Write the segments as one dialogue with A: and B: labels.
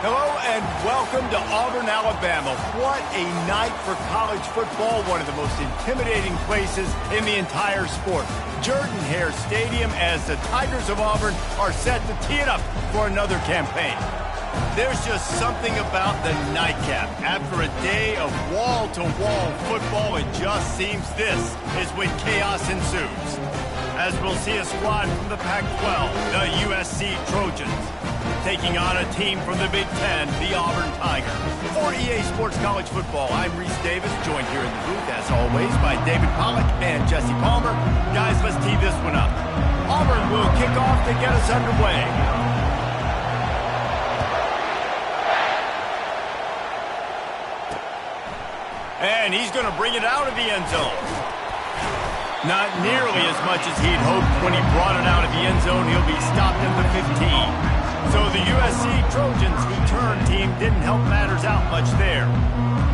A: Hello and welcome to Auburn, Alabama. What a night for college football, one of the most intimidating places in the entire sport. Jordan-Hare Stadium as the Tigers of Auburn are set to tee it up for another campaign. There's just something about the nightcap. After a day of wall-to-wall football, it just seems this is when chaos ensues. As we'll see a squad from the Pac-12, the USC Trojans, taking on a team from the Big Ten, the Auburn Tigers. For EA Sports College Football, I'm Reese Davis, joined here in the booth, as always, by David Pollack and Jesse Palmer. Guys, let's tee this one up. Auburn will kick off to get us underway. And he's going to bring it out of the end zone. Not nearly as much as he'd hoped when he brought it out of the end zone. He'll be stopped at the 15. So the USC Trojans' return team didn't help matters out much there.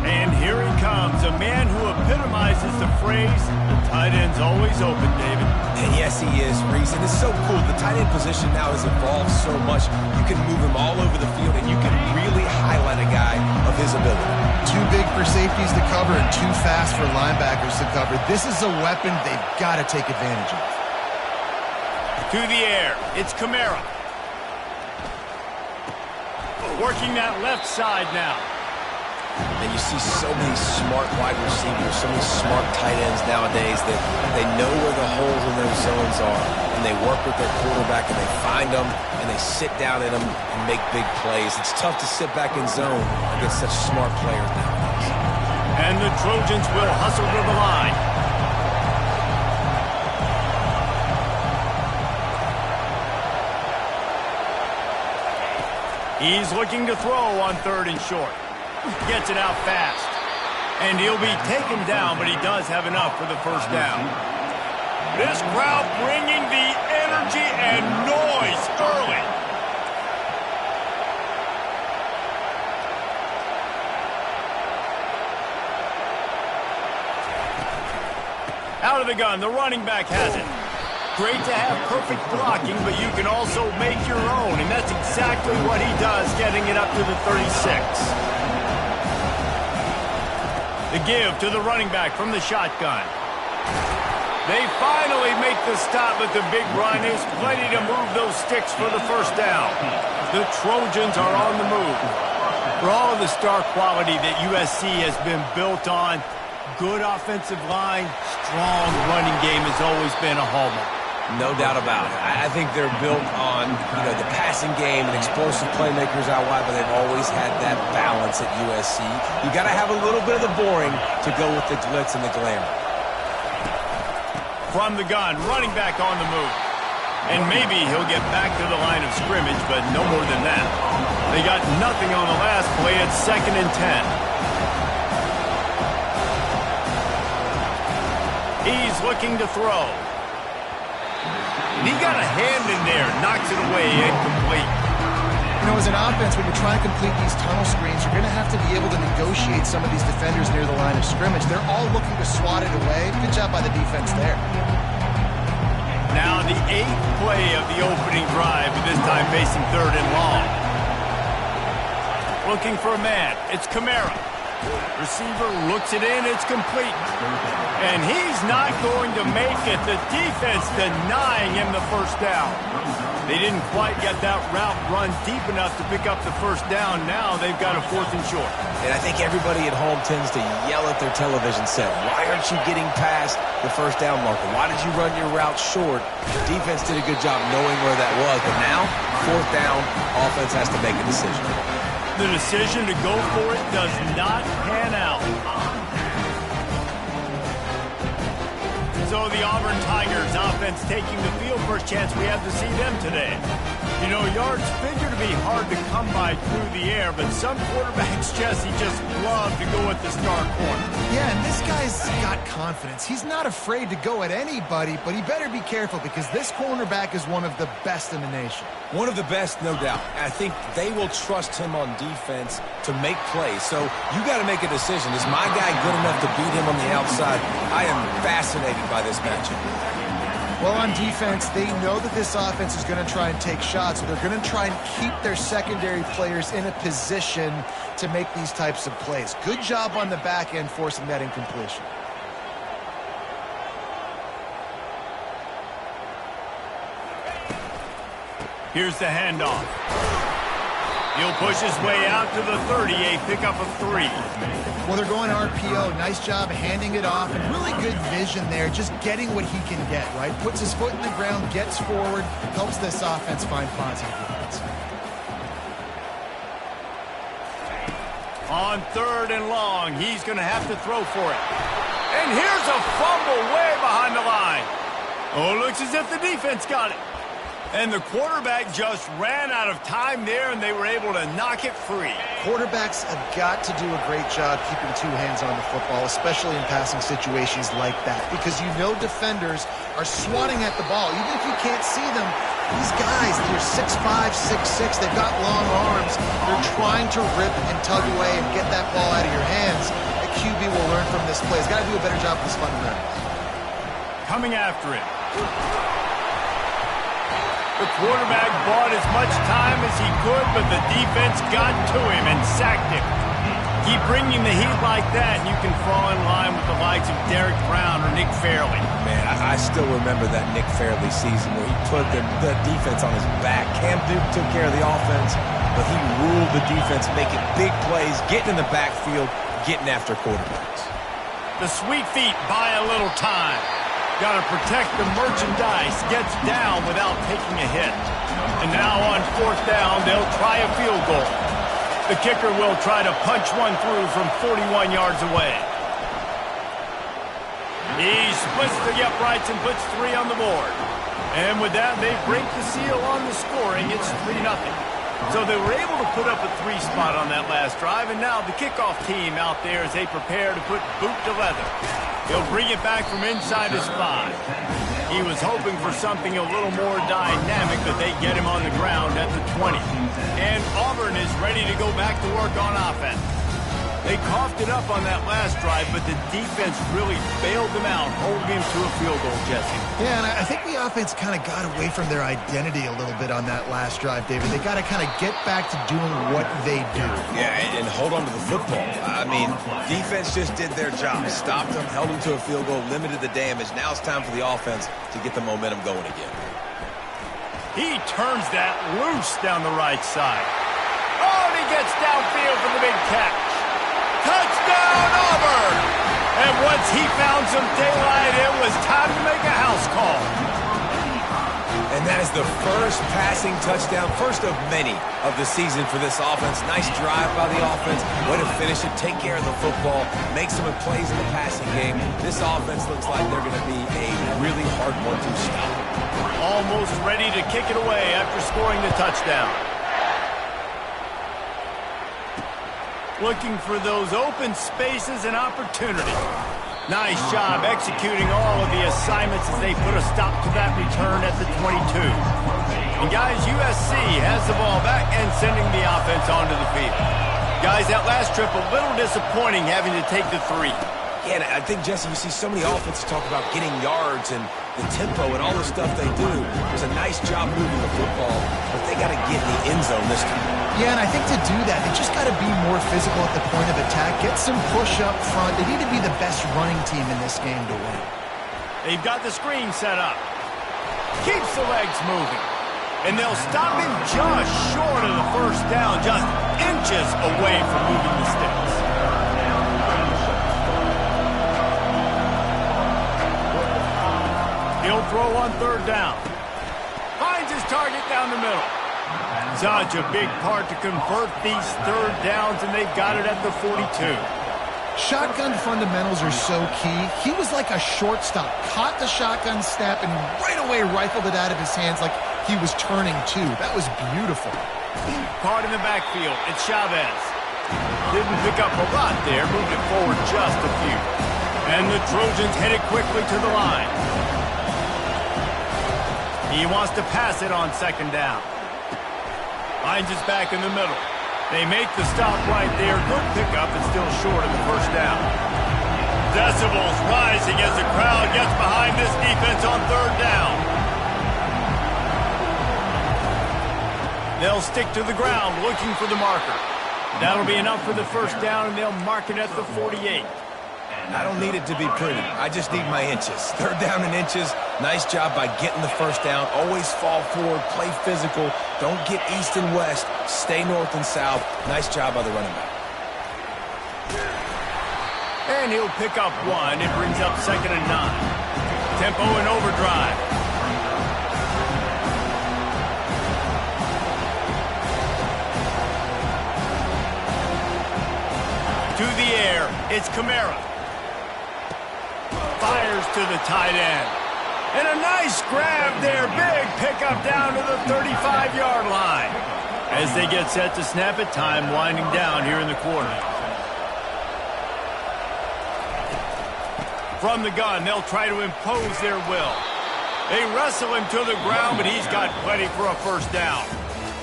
A: And here he comes, a man who epitomizes the phrase, the tight end's always open, David.
B: And yes, he is, Reese. And it's so cool. The tight end position now has evolved so much. You can move him all over the field, and you can really highlight a guy of his ability.
C: Too big for safeties to cover and too fast for linebackers to cover. This is a weapon they've got to take advantage of.
A: To the air, it's Kamara. Working that left side now.
B: And you see so many smart wide receivers, so many smart tight ends nowadays that they know where the holes in their zones are, and they work with their quarterback, and they find them, and they sit down in them and make big plays. It's tough to sit back in zone against such smart players nowadays.
A: And the Trojans will hustle to the line. He's looking to throw on 3rd and short. Gets it out fast. And he'll be taken down, but he does have enough for the first down. This crowd bringing the energy and noise early. Out of the gun, the running back has it. Great to have perfect blocking, but you can also make your own, and that's exactly what he does, getting it up to the 36. The give to the running back from the shotgun. They finally make the stop, but the big run is plenty to move those sticks for the first down. The Trojans are on the move. For all of the star quality that USC has been built on, good offensive line, strong running game has always been a hallmark.
B: No doubt about it. I think they're built on, the passing game and explosive playmakers out wide, but they've always had that balance at USC. You got to have a little bit of the boring to go with the glitz and the glamour.
A: From the gun, running back on the move. And maybe he'll get back to the line of scrimmage, but no more than that. They got nothing on the last play. It's 2nd and 10. He's looking to throw. He got a hand in there, knocks it away, incomplete.
C: As an offense, when you try to complete these tunnel screens, you're going to have to be able to negotiate some of these defenders near the line of scrimmage. They're all looking to swat it away. Good job by the defense there.
A: Now the 8th play of the opening drive, but this time facing 3rd and long. Looking for a man. It's Kamara. Receiver looks it in. It's complete. And he's not going to make it. The defense denying him the first down. They didn't quite get that route run deep enough to pick up the first down. Now they've got a 4th and short.
B: And I think everybody at home tends to yell at their television set. Why aren't you getting past the first down marker? Why did you run your route short? The defense did a good job knowing where that was. But now, 4th down, offense has to make a decision.
A: The decision to go for it does not pan out. So the Auburn Tigers offense taking the field. First chance we have to see them today. Yards figure to be hard to come by through the air, but some quarterbacks, Jesse, just love to go at the star corner.
C: Yeah, and this guy's got confidence. He's not afraid to go at anybody, but he better be careful because this cornerback is one of the best in the nation.
B: One of the best, no doubt. I think they will trust him on defense to make plays. So you got to make a decision. Is my guy good enough to beat him on the outside? I am fascinated by this matchup.
C: Well, on defense, they know that this offense is going to try and take shots, so they're going to try and keep their secondary players in a position to make these types of plays. Good job on the back end forcing that incompletion.
A: Here's the handoff. He'll push his way out to the 30, a pickup of 3.
C: Well, they're going RPO. Nice job handing it off, and really good vision there, just getting what he can get, right? Puts his foot in the ground, gets forward, helps this offense find positive points.
A: On 3rd and long, he's going to have to throw for it. And here's a fumble way behind the line. Oh, looks as if the defense got it. And the quarterback just ran out of time there, and they were able to knock it free.
C: Quarterbacks have got to do a great job keeping 2 hands on the football, especially in passing situations like that, because you know defenders are swatting at the ball. Even if you can't see them, these guys, they're 6'5", 6'6", they've got long arms. They're trying to rip and tug away and get that ball out of your hands. A QB will learn from this play. He's got to do a better job with his fundamentals.
A: Coming after it. The quarterback bought as much time as he could, but the defense got to him and sacked him. Keep bringing the heat like that, and you can fall in line with the likes of Derek Brown or Nick Fairley.
B: Man, I still remember that Nick Fairley season where he put the defense on his back. Cam Duke took care of the offense, but he ruled the defense, making big plays, getting in the backfield, getting after quarterbacks.
A: The sweet feet buy a little time. Got to protect the merchandise. Gets down without taking a hit. And now on 4th down, they'll try a field goal. The kicker will try to punch one through from 41 yards away. He splits the uprights and puts 3 on the board. And with that, they break the seal on the scoring. It's 3-0. So they were able to put up a 3 spot on that last drive, and now the kickoff team out there as they prepare to put boot to leather. He'll bring it back from inside his 5. He was hoping for something a little more dynamic, but they get him on the ground at the 20. And Auburn is ready to go back to work on offense. They coughed it up on that last drive, but the defense really bailed them out, holding him to a field goal, Jesse.
C: Yeah, and I think the offense kind of got away from their identity a little bit on that last drive, David. They got to kind of get back to doing what they do.
B: Yeah, and hold on to the football. I mean, defense just did their job. Stopped them, held them to a field goal, limited the damage. Now it's time for the offense to get the momentum going again.
A: He turns that loose down the right side. Oh, and he gets downfield for the big catch. Touchdown, Auburn! And once he found some daylight, it was time to make a house call.
B: And that is the first passing touchdown, first of many of the season for this offense. Nice drive by the offense. Way to finish it, take care of the football, make some plays in the passing game. This offense looks like they're going to be a really hard one to stop.
A: Almost ready to kick it away after scoring the touchdown. Looking for those open spaces and opportunity. Nice job executing all of the assignments as they put a stop to that return at the 22. And guys, USC has the ball back and sending the offense onto the field. Guys, that last trip a little disappointing having to take the 3.
B: Yeah, and I think, Jesse, you see so many offenses talk about getting yards and the tempo and all the stuff they do. It was a nice job moving the football, but they got to get in the end zone this time.
C: Yeah, and I think to do that, they just got to be more physical at the point of attack, get some push up front. They need to be the best running team in this game to win.
A: They've got the screen set up. Keeps the legs moving. And they'll stop him just short of the first down, just inches away from moving the sticks. He'll throw on 3rd down. Finds his target down the middle. Such a big part to convert these 3rd downs, and they've got it at the 42.
C: Shotgun fundamentals are so key. He was like a shortstop. Caught the shotgun snap and right away rifled it out of his hands like he was turning too. That was beautiful.
A: Caught in the backfield. It's Chavez. Didn't pick up a lot there. Moved it forward just a few. And the Trojans headed quickly to the line. He wants to pass it on 2nd down. Finds his back in the middle. They make the stop right there. Good pickup, and still short of the 1st down. Decibels rising as the crowd gets behind this defense on third down. They'll stick to the ground looking for the marker. That'll be enough for the first down, and they'll mark it at the 48.
B: I don't need it to be pretty. I just need my inches. Third down and inches. Nice job by getting the first down. Always fall forward. Play physical. Don't get east and west. Stay north and south. Nice job by the running back.
A: And he'll pick up one. It brings up 2nd and 9. Tempo and overdrive. To the air. It's Kamara. Fires to the tight end. And a nice grab there. Big pickup down to the 35-yard line. As they get set to snap it, time winding down here in the quarter. From the gun, they'll try to impose their will. They wrestle him to the ground, but he's got plenty for a first down.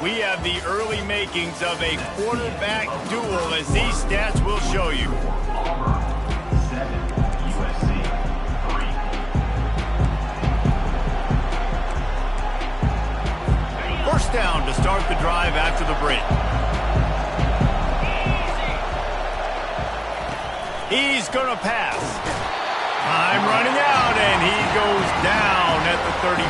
A: We have the early makings of a quarterback duel, as these stats will show you. First down to start the drive after the break. He's going to pass. Time running out, and he goes down at the 34.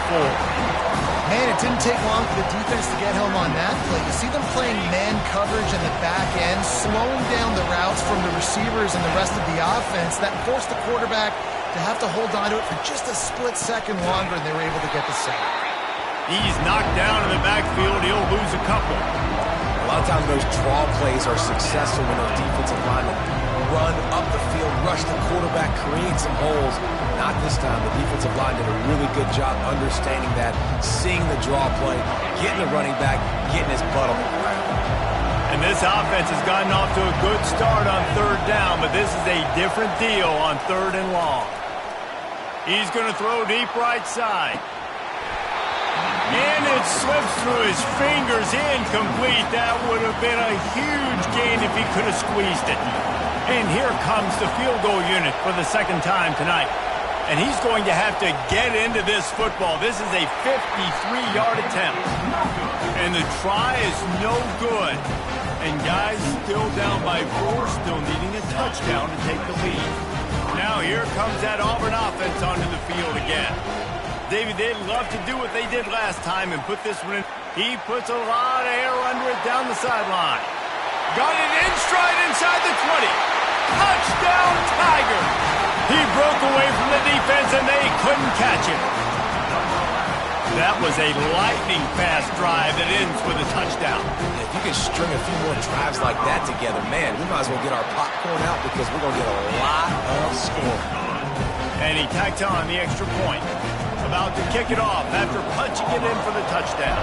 C: Man, it didn't take long for the defense to get home on that play. You see them playing man coverage in the back end, slowing down the routes from the receivers and the rest of the offense. That forced the quarterback to have to hold on to it for just a split second longer, and they were able to get the sack.
A: He's knocked down in the backfield. He'll lose a couple.
B: A lot of times those draw plays are successful when those defensive linemen run up the field, rush the quarterback, create some holes. Not this time. The defensive line did a really good job understanding that, seeing the draw play, getting the running back, getting his butt on the ground.
A: And this offense has gotten off to a good start on third down, but this is a different deal on 3rd and long. He's going to throw deep right side. And it slips through his fingers, incomplete. That would have been a huge gain if he could have squeezed it. And here comes the field goal unit for the 2nd time tonight. And he's going to have to get into this football. This is a 53-yard attempt. And the try is no good. And guys still down by 4, still needing a touchdown to take the lead. Now here comes that Auburn offense onto the field again. David, they'd love to do what they did last time and put this one in. He puts a lot of air under it down the sideline. Got it in stride inside the 20. Touchdown, Tiger. He broke away from the defense, and they couldn't catch him. That was a lightning-fast drive that ends with a touchdown.
B: If you can string a few more drives like that together, man, we might as well get our popcorn out because we're going to get a lot of scoring.
A: And he tacked on the extra point. About to kick it off after punching it in for the touchdown.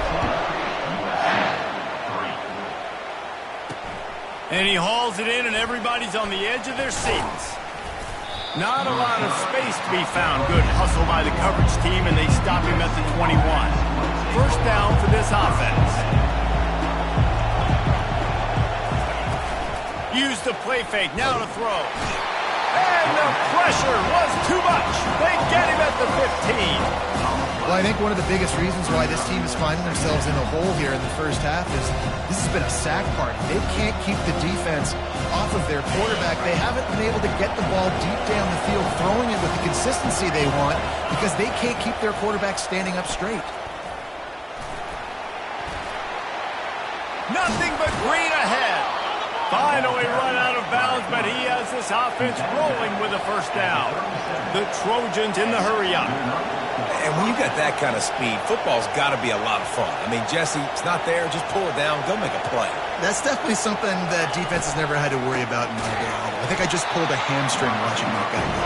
A: And he hauls it in, and everybody's on the edge of their seats. Not a lot of space to be found. Good hustle by the coverage team, and they stop him at the 21. First down for this offense. Use the play fake, now to throw. And the pressure was too much. They get him at the 15.
C: Well, I think one of the biggest reasons why this team is finding themselves in a hole here in the first half is this has been a sack party. They can't keep the defense off of their quarterback. They haven't been able to get the ball deep down the field, throwing it with the consistency they want because they can't keep their quarterback standing up straight.
A: Nothing but green ahead. Finally run out of bounds, but he has this offense rolling with a first down. The Trojans in the hurry-up.
B: And when you got that kind of speed, football's got to be a lot of fun. I mean, Jesse, it's not there. Just pull it down. Go make a play.
C: That's definitely something that defense has never had to worry about in my day. I think I just pulled a hamstring watching that guy go.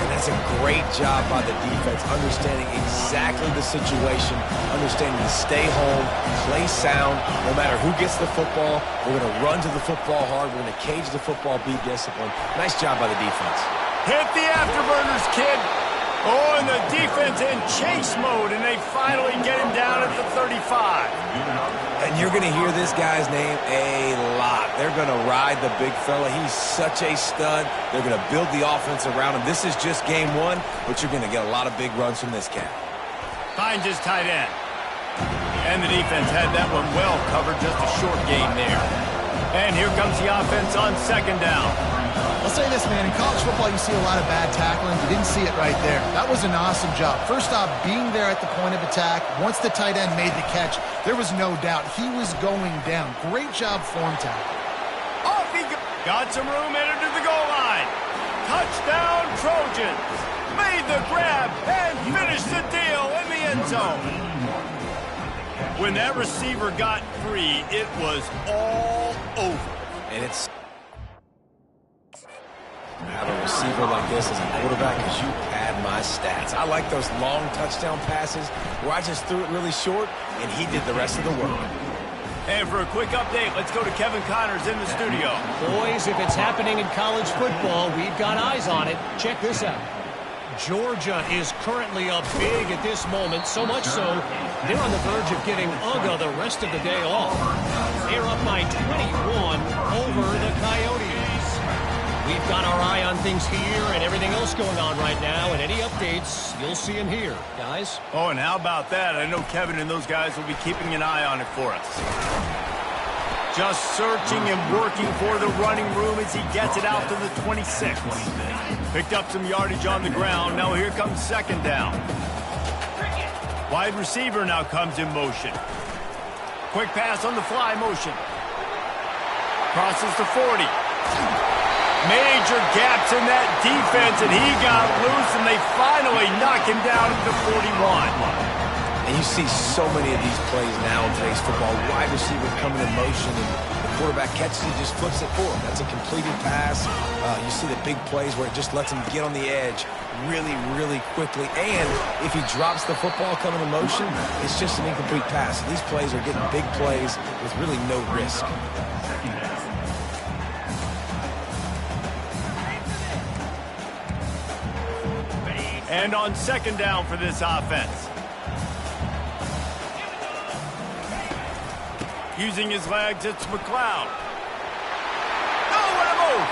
B: And that's a great job by the defense, understanding exactly the situation, understanding to stay home, play sound. No matter who gets the football, we're going to run to the football hard. We're going to cage the football, be disciplined. Nice job by the defense.
A: Hit the afterburners, kid. Oh, and the defense in chase mode, and they finally get him down at the 35.
B: And you're going to hear this guy's name a lot. They're going to ride the big fella. He's such a stud. They're going to build the offense around him. This is just game one, but you're going to get a lot of big runs from this cat.
A: Finds his tight end. And the defense had that one well covered, just a short gain there. And here comes the offense on second down.
C: I'll say this, man. In college football, you see a lot of bad tackling. You didn't see it right there. That was an awesome job. First off, being there at the point of attack. Once the tight end made the catch, there was no doubt he was going down. Great job form tackle.
A: Off he got some room, entered to the goal line. Touchdown, Trojans. Made the grab and finished the deal in the end zone. When that receiver got free, it was all over.
B: And it's have a receiver like this as a quarterback because you pad my stats. I like those long touchdown passes where I just threw it really short and he did the rest of the work.
A: And for a quick update, let's go to Kevin Connors in the studio.
D: Boys, if it's happening in college football, we've got eyes on it. Check this out. Georgia is currently up big at this moment, so much so they're on the verge of getting UGA the rest of the day off. They're up by 21 over the Coyotes. We've got our eye on things here and everything else going on right now, and any updates, you'll see them here, guys.
A: Oh, and how about that? I know Kevin and those guys will be keeping an eye on it for us. Just searching and working for the running room as he gets it out to the 26. Picked up some yardage on the ground. Now here comes second down. Wide receiver now comes in motion. Quick pass on the fly motion. Crosses the 40. Major gaps in that defense, and he got loose, and they finally knock him down at the 41.
B: And you see so many of these plays now in today's football. Wide receiver coming in motion, and the quarterback catches it, just flips it for him. That's a completed pass. You see the big plays where it just lets him get on the edge really, really quickly. And if he drops the football coming in motion, it's just an incomplete pass. These plays are getting big plays with really no risk.
A: And on second down for this offense. Using his legs, it's McLeod. Oh, what a move!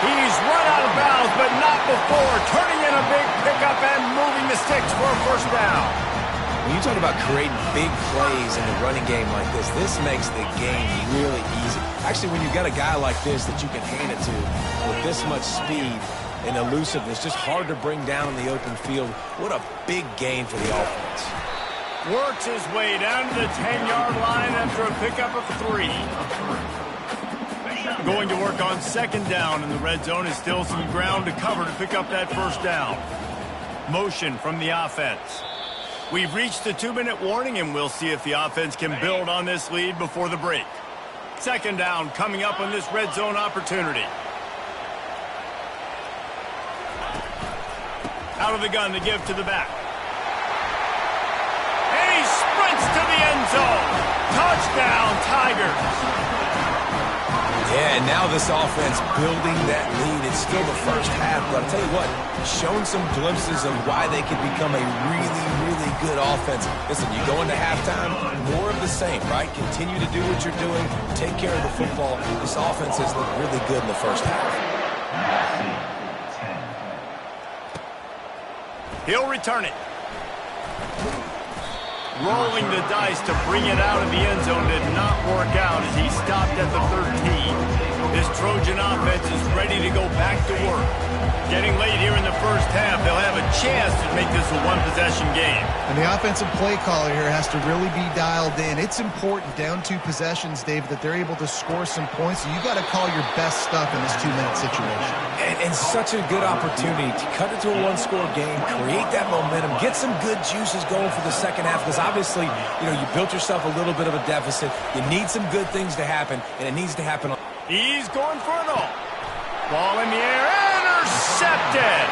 A: He's run out of bounds, but not before. Turning in a big pickup and moving the sticks for a first down.
B: When you talk about creating big plays in the running game like this makes the game really easy. Actually, when you've got a guy like this that you can hand it to with this much speed and elusiveness, just hard to bring down in the open field. What a big gain for the offense.
A: Works his way down to the 10-yard line after a pickup of 3. Going to work on second down, and the red zone is still some ground to cover to pick up that first down. Motion from the offense. We've reached the 2-minute warning, and we'll see if the offense can build on this lead before the break. Second down coming up on this red zone opportunity. Out of the gun to give to the back. And he sprints to the end zone. Touchdown, Tigers.
B: Yeah, and now this offense building that lead. It's still the first half, but I'll tell you what, showing some glimpses of why they could become a really, really good offense. Listen, you go into halftime, more of the same, right? Continue to do what you're doing. Take care of the football. This offense has looked really good in the first half.
A: He'll return it. Rolling the dice to bring it out of the end zone did not work out as he stopped at the 13. This Trojan offense is ready to go back to work. Getting late here in the first half, they'll have a chance to make this a one-possession game. And the offensive play caller here has to really be dialed in. It's important down 2 possessions, Dave, that they're able to score some points. So you got to call your best stuff in this 2-minute situation.
B: And such a good opportunity to cut it to a one-score game, create that momentum, get some good juices going for the second half, because obviously, you know, you built yourself a little bit of a deficit. You need some good things to happen, and it needs to happen. He's going for it all.
A: Ball in the air, intercepted.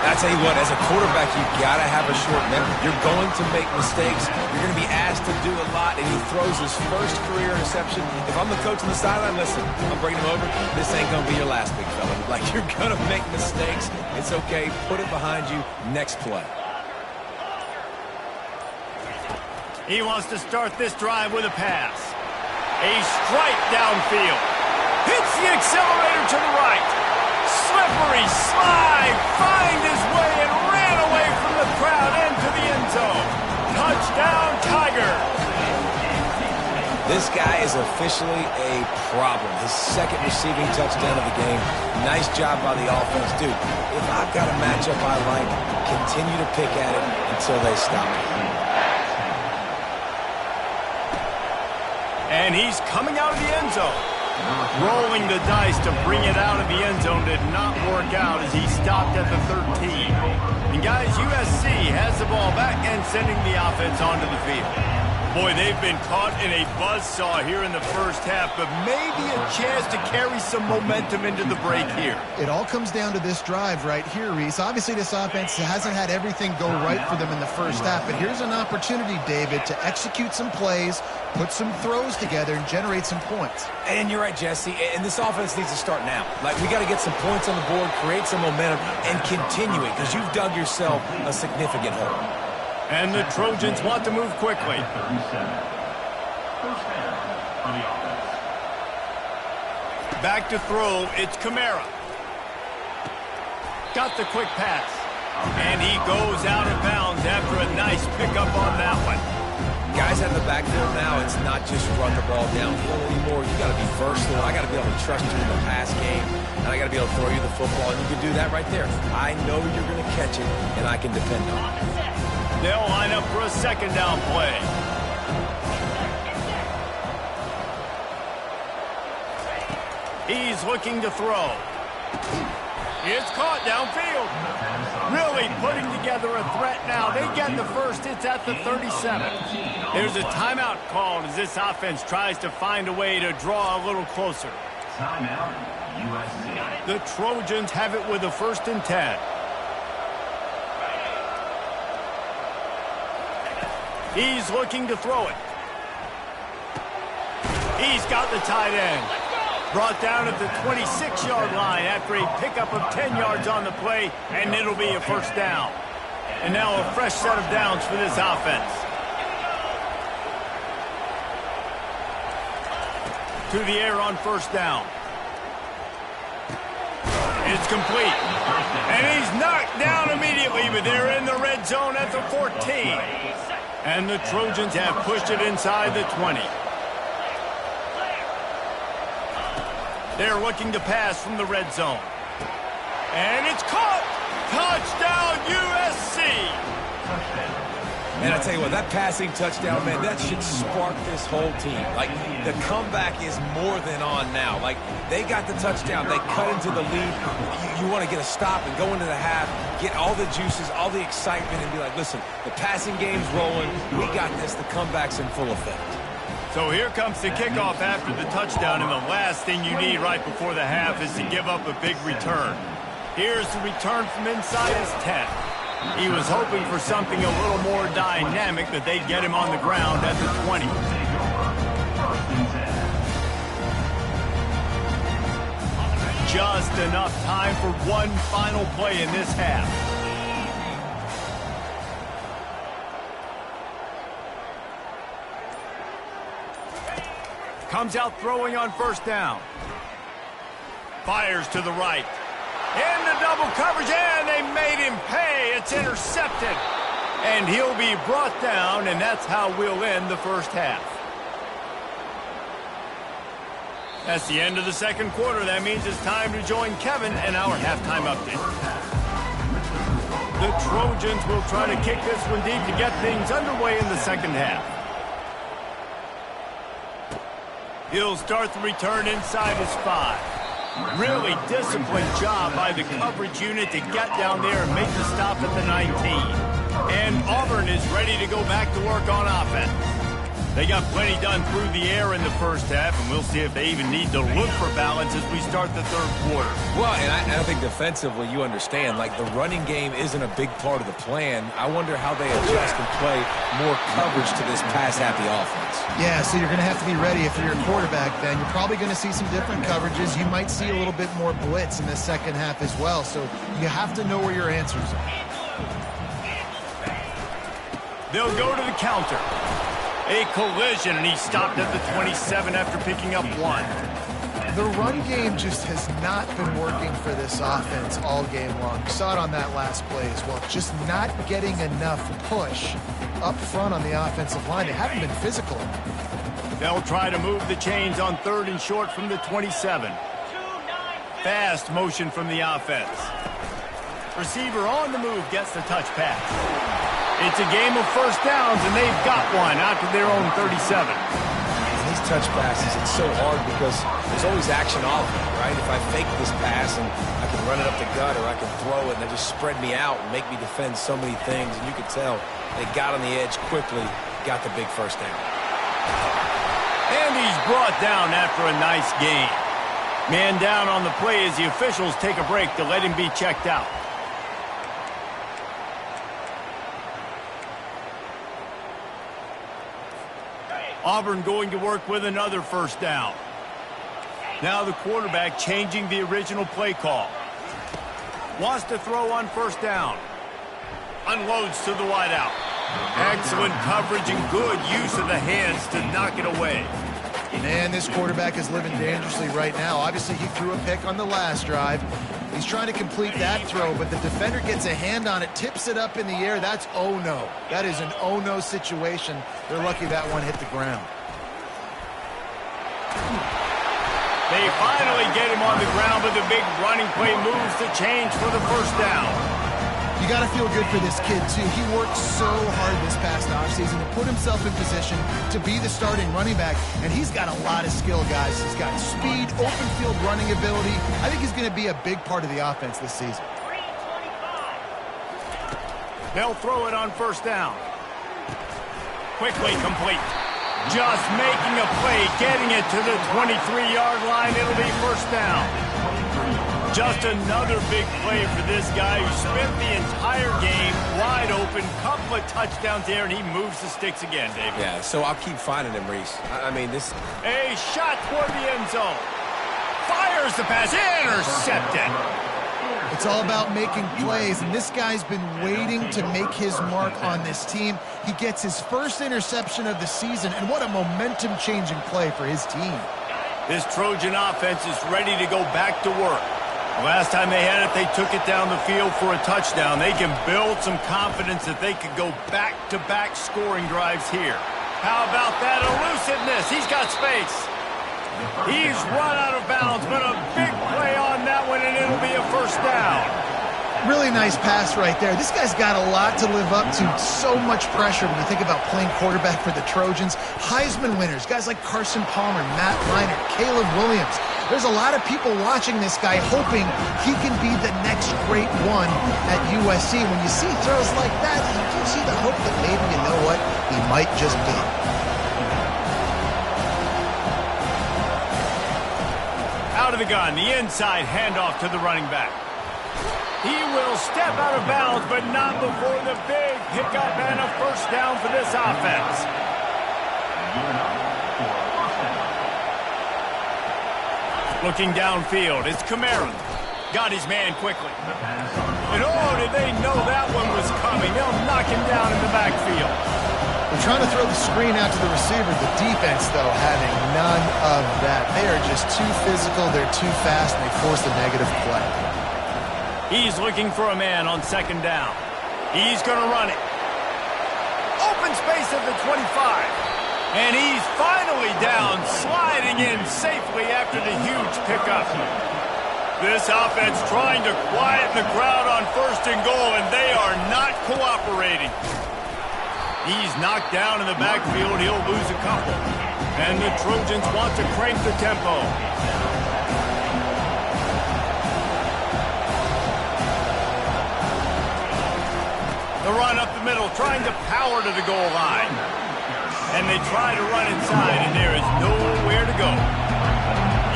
B: I tell you what, as a quarterback, you've got to have a short memory. You're going to make mistakes. You're going to be asked to do a lot, and he throws his first career interception. If I'm the coach on the sideline, listen, I'm bringing him over. This ain't going to be your last, big fella. Like, you're going to make mistakes. It's okay. Put it behind you. Next play.
A: He wants to start this drive with a pass. A strike downfield. Hits the accelerator to the right. Slippery slide. Find his way and ran away from the crowd into the end zone. Touchdown, Tigers.
B: This guy is officially a problem. His second receiving touchdown of the game. Nice job by the offense. Dude, if I've got a matchup I like, continue to pick at it until they stop it.
A: And he's coming out of the end zone. Rolling the dice to bring it out of the end zone did not work out as he stopped at the 13. And guys, USC has the ball back and sending the offense onto the field. Boy, they've been caught in a buzzsaw here in the first half, but maybe a chance to carry some momentum into the break here.
C: It all comes down to this drive right here, Reese. Obviously, this offense hasn't had everything go right for them in the first half, but here's an opportunity, David, to execute some plays, put some throws together, and generate some points.
B: And you're right, Jesse, and this offense needs to start now. Like, we got to get some points on the board, create some momentum, and continue it, because you've dug yourself a significant hole.
A: And the Trojans want to move quickly. Back to throw, it's Kamara. Got the quick pass. And he goes out of bounds after a nice pickup on that one.
B: Guys out of the backfield now, it's not just run the ball downfield anymore. You got to be versatile. I got to be able to trust you in the pass game, and I got to be able to throw you the football, and you can do that right there. I know you're going to catch it, and I can depend on it.
A: They'll line up for a second down play. He's looking to throw. It's caught downfield. Really putting together a threat now. They get the first. It's at the 37. There's a timeout called as this offense tries to find a way to draw a little closer. Timeout, USC. The Trojans have it with a 1st and 10. He's looking to throw it. He's got the tight end. Brought down at the 26-yard line after a pickup of 10 yards on the play, and it'll be a 1st down. And now a fresh set of downs for this offense. To the air on 1st down. It's complete. And he's knocked down immediately, but they're in the red zone at the 14. And the Trojans have pushed it inside the 20. They're looking to pass from the red zone. And it's caught! Touchdown, USC!
B: Man, I tell you what, that passing touchdown, man, that should spark this whole team. Like, the comeback is more than on now. Like, they got the touchdown. They cut into the lead. You want to get a stop and go into the half, get all the juices, all the excitement, and be like, listen, the passing game's rolling. We got this. The comeback's in full effect.
A: So here comes the kickoff after the touchdown, and the last thing you need right before the half is to give up a big return. Here's the return from inside his 10. He was hoping for something a little more dynamic, that they'd get him on the ground at the 20. Just enough time for one final play in this half. Comes out throwing on 1st down. Fires to the right. Into double coverage, and they made him pay. It's intercepted. And he'll be brought down, and that's how we'll end the first half. That's the end of the second quarter. That means it's time to join Kevin in our halftime update. The Trojans will try to kick this one deep to get things underway in the second half. He'll start the return inside his 5. Really disciplined job by the coverage unit to get down there and make the stop at the 19. And Auburn is ready to go back to work on offense. They got plenty done through the air in the first half, and we'll see if they even need to look for balance as we start the third quarter.
B: Well, and I think defensively, you understand, like the running game isn't a big part of the plan. I wonder how they adjust and play more coverage to this pass-happy offense.
C: Yeah, so you're going to have to be ready if you're a quarterback then. You're probably going to see some different coverages. You might see a little bit more blitz in the second half as well, so you have to know where your answers are.
A: They'll go to the counter. A collision, and he stopped at the 27 after picking up 1.
C: The run game just has not been working for this offense all game long. You saw it on that last play as well. Just not getting enough push up front on the offensive line. They haven't been physical.
A: They'll try to move the chains on 3rd and short from the 27. Fast motion from the offense. Receiver on the move gets the touch pass. It's a game of first downs, and they've got one out to their own 37.
B: And these touch passes, it's so hard because there's always action off of it, right? If I fake this pass and I can run it up the gut or I can throw it and they just spread me out and make me defend so many things, and you can tell they got on the edge quickly, got the big first down.
A: And he's brought down after a nice gain. Man down on the play as the officials take a break to let him be checked out. Auburn going to work with another first down. Now the quarterback changing the original play call. Wants to throw on first down. Unloads to the wideout. Excellent coverage and good use of the hands to knock it away.
C: Man, this quarterback is living dangerously right now. Obviously, he threw a pick on the last drive. He's trying to complete that throw, but the defender gets a hand on it, tips it up in the air. That's oh-no. That is an oh-no situation. They're lucky that one hit the ground.
A: They finally get him on the ground, but the big running play moves the change for the first down.
C: You got to feel good for this kid, too. He worked so hard this past offseason to put himself in position to be the starting running back, and he's got a lot of skill, guys. He's got speed, open field running ability. I think he's going to be a big part of the offense this season.
A: They'll throw it on first down. Quickly complete. Just making a play, getting it to the 23-yard line. It'll be first down. Just another big play for this guy who spent the entire game wide open. Couple of touchdowns there, and he moves the sticks again, David.
B: Yeah, so I'll keep finding him, Reese. I mean, this...
A: A shot toward the end zone. Fires the pass. Intercepted.
C: It's all about making plays, and this guy's been waiting to make his mark on this team. He gets his first interception of the season, and what a momentum-changing play for his team.
A: This Trojan offense is ready to go back to work. The last time they had it, they took it down the field for a touchdown. They can build some confidence that they could go back-to-back scoring drives here. How about that elusiveness? He's got space. He's run out of bounds, but a big play on that one, and it'll be a first down.
C: Really nice pass right there. This guy's got a lot to live up to. So much pressure when you think about playing quarterback for the Trojans. Heisman winners, guys like Carson Palmer, Matt Leinart, Caleb Williams. There's a lot of people watching this guy hoping he can be the next great one at USC. When you see throws like that, you do see the hope that maybe, you know what, he might just be.
A: Out of the gun, the inside handoff to the running back. He will step out of bounds, but not before the big pickup and a first down for this offense. Looking downfield, it's Kamara. Got his man quickly. And oh, did they know that one was coming? They'll knock him down in the backfield.
C: They're trying to throw the screen out to the receiver. The defense, though, having none of that. They are just too physical, they're too fast, and they force a negative play.
A: He's looking for a man on second down. He's going to run it. Open space at the 25. And he's finally down, sliding in safely after the huge pickup. This offense trying to quieten the crowd on first and goal, and they are not cooperating. He's knocked down in the backfield. He'll lose a couple. And the Trojans want to crank the tempo. The run up the middle, trying to power to the goal line. And they try to run inside, and there is nowhere to go.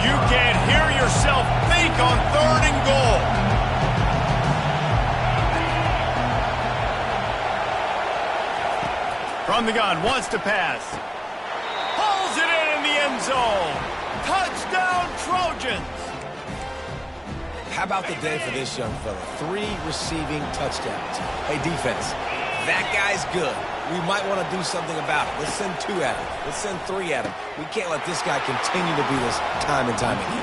A: You can't hear yourself think on 3rd and goal. From the gun, wants to pass. Pulls it in the end zone. Touchdown, Trojans.
B: How about the day for this young fella? 3 receiving touchdowns. Hey, defense, that guy's good. We might want to do something about it. Let's send 2 at him. Let's send 3 at him. We can't let this guy continue to be this time and time again.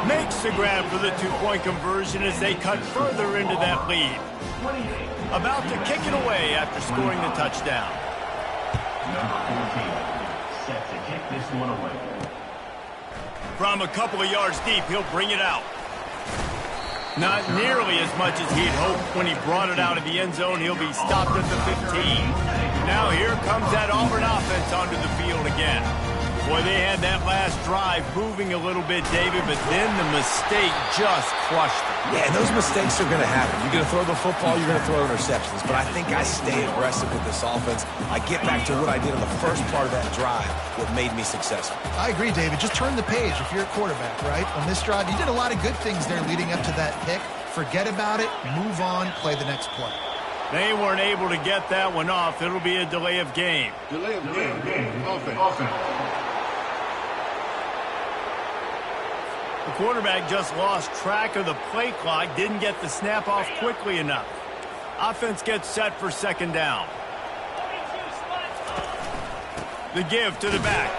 A: Makes the grab for the 2-point conversion as they cut further into that lead. About to kick it away after scoring the touchdown.
E: Number 14, set to kick this one away.
A: From a couple of yards deep, he'll bring it out. Not nearly as much as he'd hoped when he brought it out of the end zone. He'll be stopped at the 15. Now here comes that Auburn offense onto the field again. Boy, they had that last drive moving a little bit, David, but then the mistake just crushed them.
B: Yeah, and those mistakes are going to happen. You're going to throw the football, you're going to throw interceptions. But I think I stay aggressive with this offense. I get back to what I did in the first part of that drive, what made me successful.
C: I agree, David. Just turn the page if you're a quarterback, right? On this drive, you did a lot of good things there leading up to that pick. Forget about it, move on, play the next play.
A: They weren't able to get that one off. It'll be a delay of game.
E: Delay of game. Offense.
A: The quarterback just lost track of the play clock, didn't get the snap off quickly enough. Offense gets set for 2nd down. The give to the back.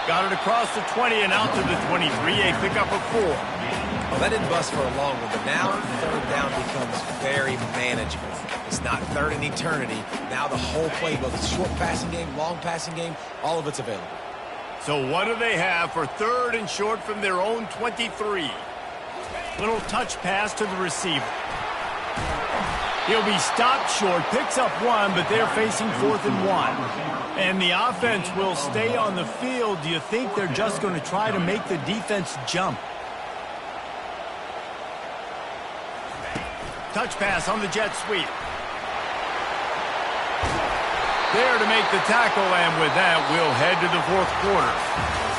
A: Got it across the 20 and out to the 23. A pickup of 4.
B: Well, that didn't bust for a long one, but now 3rd down becomes very manageable. It's not 3rd in eternity. Now the whole playbook, short passing game, long passing game, all of it's available.
A: So what do they have for 3rd and short from their own 23? Little touch pass to the receiver. He'll be stopped short, picks up 1, but they're facing 4th and 1. And the offense will stay on the field. Do you think they're just going to try to make the defense jump? Touch pass on the jet sweep. There to make the tackle, and with that, we'll head to the 4th quarter.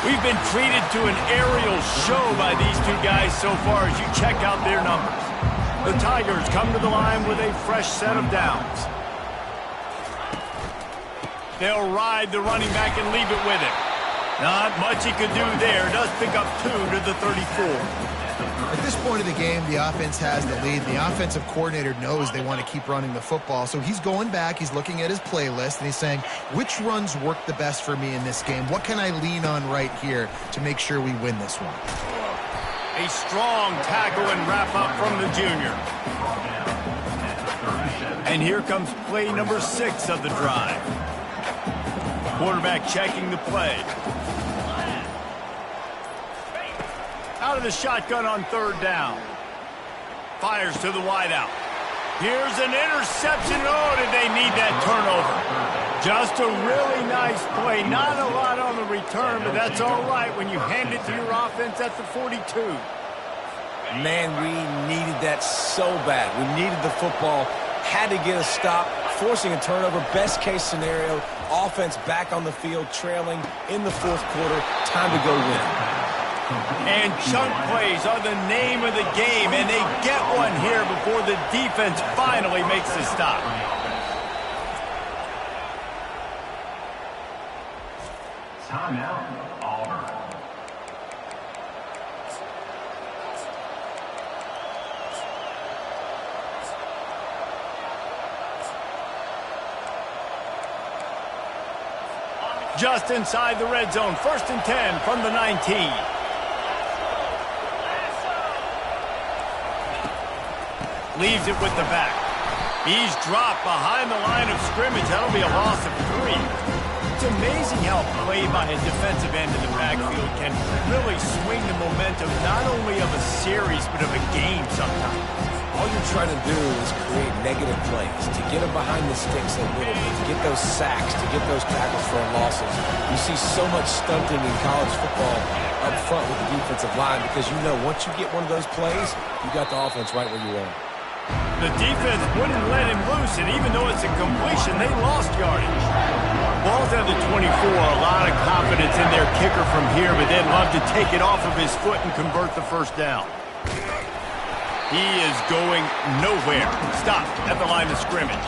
A: We've been treated to an aerial show by these 2 guys so far as you check out their numbers. The Tigers come to the line with a fresh set of downs. They'll ride the running back and leave it with him. Not much he could do there. Does pick up 2 to the 34.
C: At this point of the game, the offense has the lead. The offensive coordinator knows they want to keep running the football. So he's going back, he's looking at his playlist, and he's saying, which runs work the best for me in this game? What can I lean on right here to make sure we win this one?
A: A strong tackle and wrap up from the junior. And here comes play number 6 of the drive. Quarterback checking the play. Out of the shotgun on 3rd down. Fires to the wideout. Here's an interception. Oh, did they need that turnover? Just a really nice play. Not a lot on the return, but that's all right when you hand it to your offense at the 42.
B: Man, we needed that so bad. We needed the football. Had to get a stop, forcing a turnover. Best case scenario, offense back on the field, trailing in the 4th quarter. Time to go win.
A: And chunk plays are the name of the game, and they get one here before the defense finally makes the stop.
E: Timeout, Auburn.
A: Just inside the red zone, 1st and 10 from the 19. Leaves it with the back. He's dropped behind the line of scrimmage. That'll be a loss of 3. It's amazing how play by a defensive end in the backfield can really swing the momentum not only of a series but of a game sometimes.
B: All you're trying to do is create negative plays, to get them behind the sticks a little bit, to get those sacks, to get those tackles for losses. You see so much stunting in college football up front with the defensive line because you know once you get one of those plays, you got the offense right where you want.
A: The defense wouldn't let him loose close, and even though it's a completion, they lost yardage. Ball's at the 24, a lot of confidence in their kicker from here, but they'd love to take it off of his foot and convert the first down. He is going nowhere. Stop at the line of scrimmage.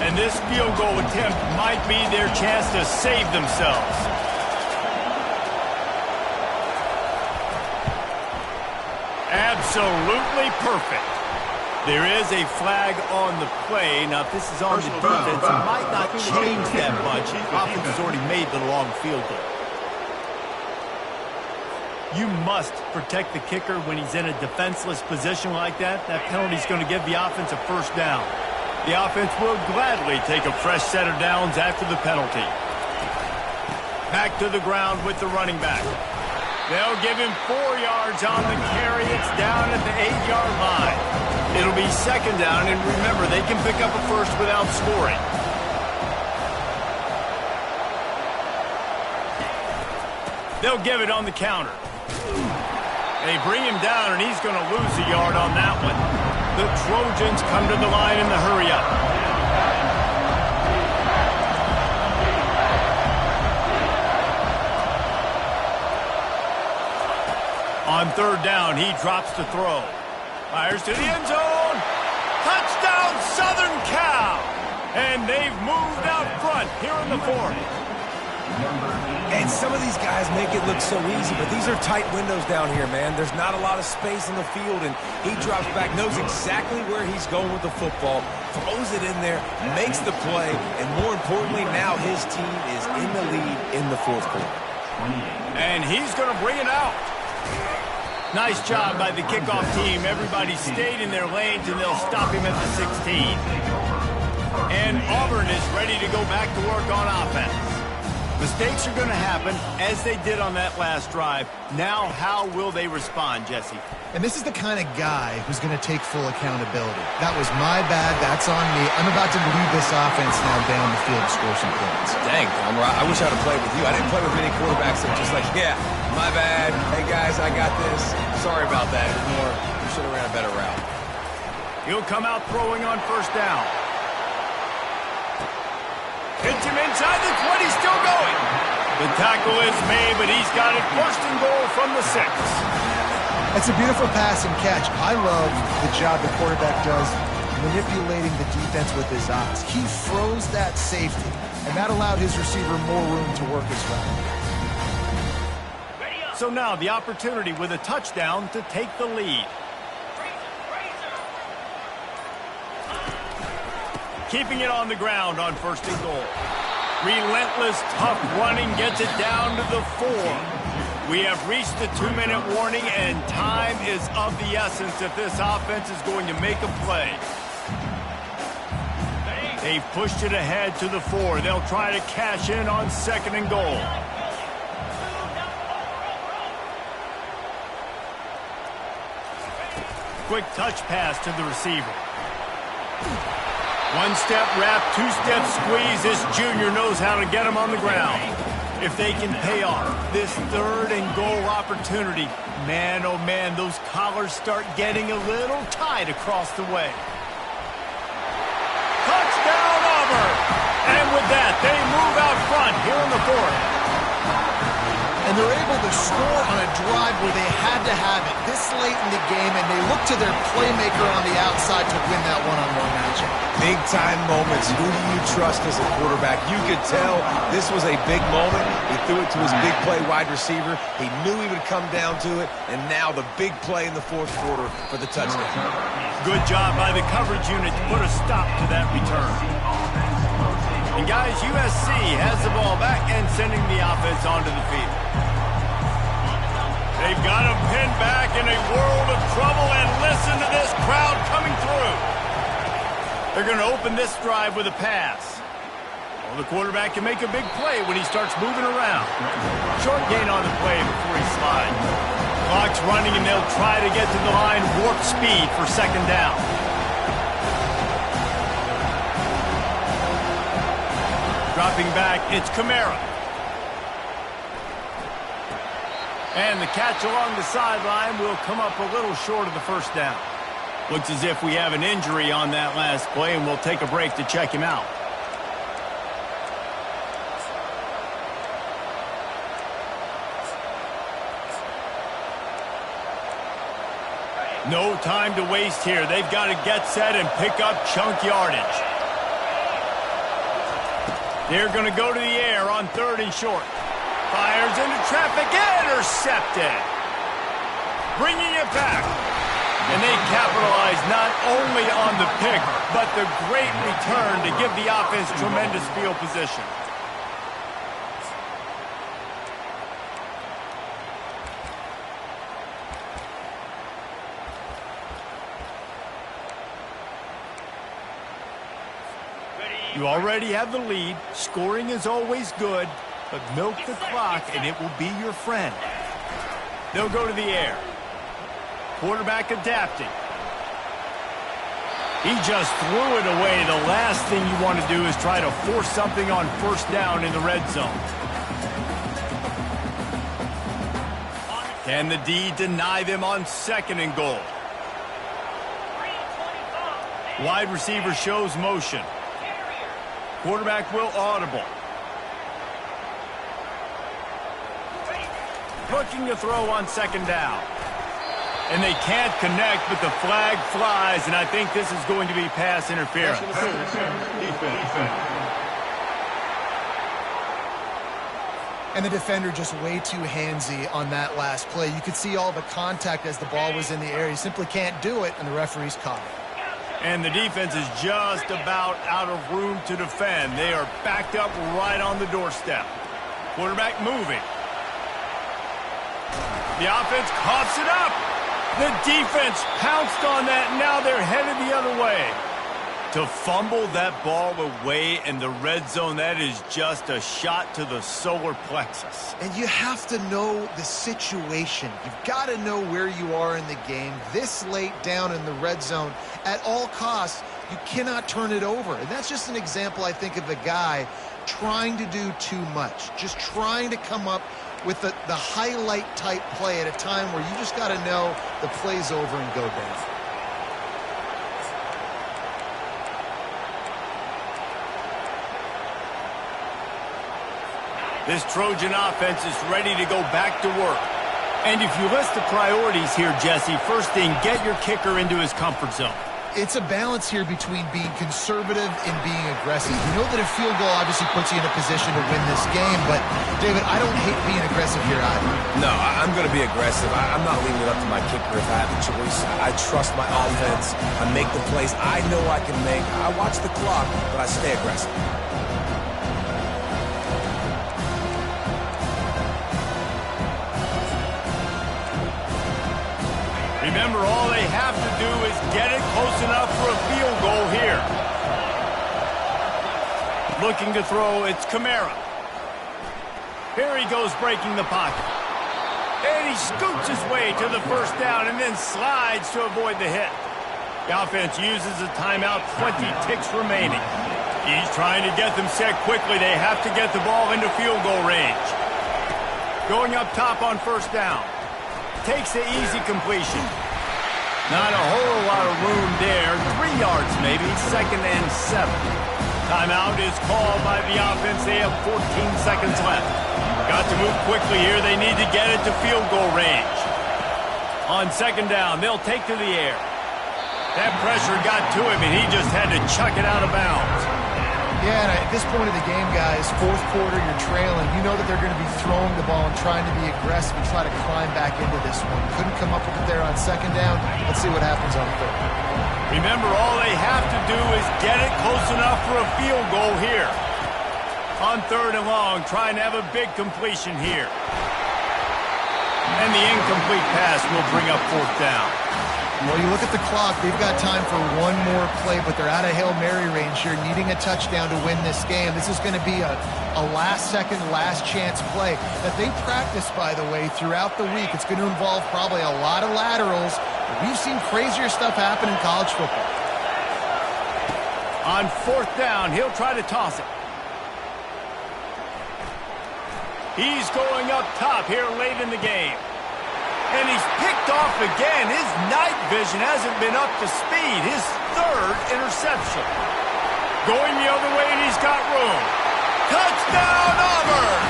A: And this field goal attempt might be their chance to save themselves. Absolutely perfect. There is a flag on the play. Now, if this is on the defense, it might not change that much. Offense has already made the long field goal. You must protect the kicker when he's in a defenseless position like that. That penalty is going to give the offense a first down. The offense will gladly take a fresh set of downs after the penalty. Back to the ground with the running back. They'll give him 4 yards on the carry. It's down at the 8-yard line. It'll be second down, and remember, they can pick up a first without scoring. They'll give it on the counter. They bring him down, and he's going to lose a yard on that one. The Trojans come to the line in the hurry-up. On third down, he drops to throw. Fires to the end zone. Touchdown, Southern Cal! And they've moved out front here in the fourth.
B: And some of these guys make it look so easy, but these are tight windows down here, man. There's not a lot of space in the field, and he drops back, knows exactly where he's going with the football, throws it in there, makes the play, and more importantly, now his team is in the lead in the fourth quarter.
A: And he's going to bring it out. Nice job by the kickoff team. Everybody stayed in their lanes, and they'll stop him at the 16. And Auburn is ready to go back to work on offense. Mistakes are going to happen, as they did on that last drive. Now, how will they respond, Jesse?
C: And this is the kind of guy who's going to take full accountability. That was my bad. That's on me. I'm about to lead this offense now down the field to score some points.
B: Dang, I wish I would have played with you. I didn't play with many quarterbacks that were just like, yeah, my bad. Hey, guys, I got this. Sorry about that. It was more, you should have ran a better route.
A: He'll come out throwing on first down. Hits him inside the 20, still going. The tackle is made, but he's got it first and goal from the 6.
C: It's a beautiful pass and catch. I love the job the quarterback does manipulating the defense with his eyes. He froze that safety, and that allowed his receiver more room to work as well.
A: So now the opportunity with a touchdown to take the lead. Keeping it on the ground on first and goal. Relentless, tough running gets it down to the 4. We have reached the 2-minute warning, and time is of the essence if this offense is going to make a play. They've pushed it ahead to the 4. They'll try to cash in on second and goal. Quick touch pass to the receiver. One-step wrap, two-step squeeze. This junior knows how to get him on the ground. If they can pay off this third and goal opportunity, man, oh man, those collars start getting a little tight across the way. Touchdown, Auburn! And with that, they move out front here in the fourth.
C: And they're able to score on a drive where they had to have it this late in the game, and they look to their playmaker on the outside to win that one-on-one matchup.
B: Big-time moments. Who do you trust as a quarterback? You could tell this was a big moment. He threw it to his big play wide receiver. He knew he would come down to it, and now the big play in the fourth quarter for the touchdown.
A: Good job by the coverage unit to put a stop to that return. And guys, USC has the ball back and sending the offense onto the field. They've got him pinned back in a world of trouble, and listen to this crowd coming through. They're going to open this drive with a pass. Well, the quarterback can make a big play when he starts moving around. Short gain on the play before he slides. Clock's running, and they'll try to get to the line warp speed for second down. Dropping back, it's Kamara. And the catch along the sideline will come up a little short of the first down. Looks as if we have an injury on that last play, and we'll take a break to check him out. No time to waste here. They've got to get set and pick up chunk yardage. They're going to go to the air on 3rd and short. Fires into traffic, intercepted. Bringing it back. And they capitalize not only on the pick, but the great return to give the offense tremendous field position. You already have the lead. Scoring is always good, but milk the clock and it will be your friend. They'll go to the air. Quarterback adapting. He just threw it away. The last thing you want to do is try to force something on 1st down in the red zone. Can the D deny them on 2nd and goal? Wide receiver shows motion. Quarterback will audible. Looking to throw on 2nd down. And they can't connect, but the flag flies, and I think this is going to be pass interference.
C: And the defender just way too handsy on that last play. You could see all the contact as the ball was in the air. He simply can't do it, and the referee's caught it.
A: And the defense is just about out of room to defend. They are backed up right on the doorstep. Quarterback moving. The offense coughs it up. The defense pounced on that. Now they're headed the other way. To fumble that ball away in the red zone, that is just a shot to the solar plexus.
C: And you have to know the situation. You've got to know where you are in the game. This late down in the red zone, at all costs, you cannot turn it over. And that's just an example, I think, of a guy trying to do too much. Just trying to come up with the highlight-type play at a time where you just got to know the play's over and go down.
A: This Trojan offense is ready to go back to work. And if you list the priorities here, Jesse, first thing, get your kicker into his comfort zone.
C: It's a balance here between being conservative and being aggressive. You know that a field goal obviously puts you in a position to win this game, but, David, I don't hate being aggressive here either.
B: No, I'm going to be aggressive. I'm not leaving it up to my kicker if I have a choice. I trust my offense. I make the plays I know I can make. I watch the clock, but I stay aggressive.
A: Remember, all they have to do is get it close enough for a field goal here. Looking to throw, it's Kamara. Here he goes breaking the pocket. And he scoots his way to the 1st down and then slides to avoid the hit. The offense uses a timeout, 20 ticks remaining. He's trying to get them set quickly. They have to get the ball into field goal range. Going up top on 1st down. Takes the easy completion. Not a whole lot of room there. 3 yards maybe, 2nd and 7. Timeout is called by the offense. They have 14 seconds left. Got to move quickly here. They need to get it to field goal range. On 2nd down, they'll take to the air. That pressure got to him, and he just had to chuck it out of bounds.
C: Yeah, and at this point of the game, guys, 4th quarter, you're trailing. You know that they're going to be throwing the ball and trying to be aggressive and try to climb back into this one. Couldn't come up with it there on 2nd down. Let's see what happens on 3rd.
A: Remember, all they have to do is get it close enough for a field goal here. On 3rd and long, trying to have a big completion here. And the incomplete pass will bring up 4th down.
C: Well, you look at the clock, they've got time for one more play, but they're out of Hail Mary range here, needing a touchdown to win this game. This is going to be a last-second, last-chance play that they practice, by the way, throughout the week. It's going to involve probably a lot of laterals. We've seen crazier stuff happen in college football.
A: On 4th down, he'll try to toss it. He's going up top here late in the game. And he's picked off again. His night vision hasn't been up to speed. His third interception. Going the other way, and he's got room. Touchdown, Auburn!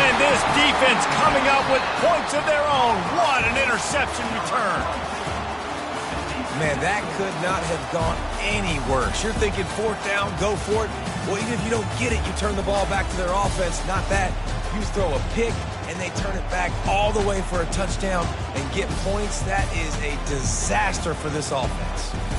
A: And this defense coming up with points of their own. What an interception return.
B: Man, that could not have gone any worse. You're thinking fourth down, go for it. Well, even if you don't get it, you turn the ball back to their offense. Not that. You throw a pick, and they turn it back all the way for a touchdown and get points. That is a disaster for this offense.